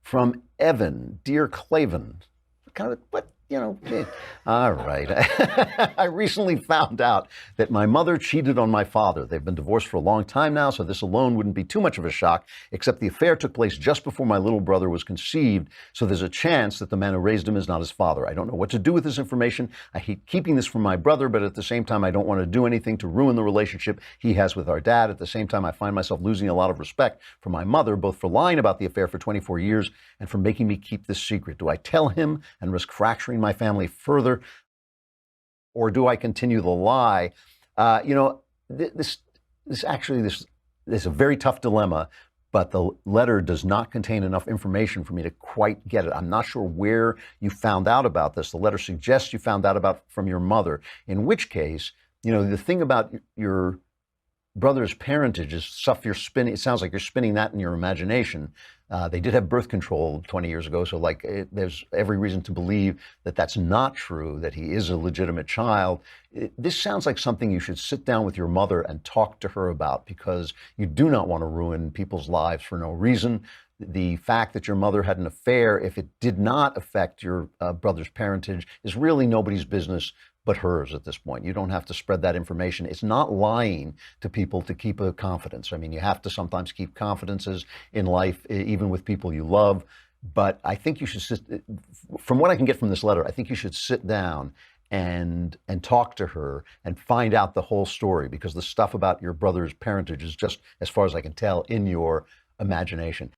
From Evan, dear Klavan. Kind of, but all right. I recently found out that my mother cheated on my father. They've been divorced for a long time now, so this alone wouldn't be too much of a shock, except the affair took place just before my little brother was conceived, so there's a chance that the man who raised him is not his father. I don't know what to do with this information. I hate keeping this from my brother, but at the same time, I don't want to do anything to ruin the relationship he has with our dad. At the same time, I find myself losing a lot of respect for my mother, both for lying about the affair for 24 years and for making me keep this secret. Do I tell him and risk fracturing my family further, or do I continue the lie? This is a very tough dilemma, but the letter does not contain enough information for me to quite get it. I'm not sure where you found out about this. The letter suggests you found out about from your mother, in which case, the thing about your brother's parentage is stuff you're spinning. It sounds like you're spinning that in your imagination. They did have birth control 20 years ago, so there's every reason to believe that that's not true, that he is a legitimate child. This sounds like something you should sit down with your mother and talk to her about, because you do not want to ruin people's lives for no reason. The fact that your mother had an affair, if it did not affect your brother's parentage, is really nobody's business but hers at this point. You don't have to spread that information. It's not lying to people to keep a confidence. I mean, you have to sometimes keep confidences in life, even with people you love. But I think you should from what I can get from this letter, I think you should sit down and talk to her and find out the whole story, because the stuff about your brother's parentage is just, as far as I can tell, in your imagination.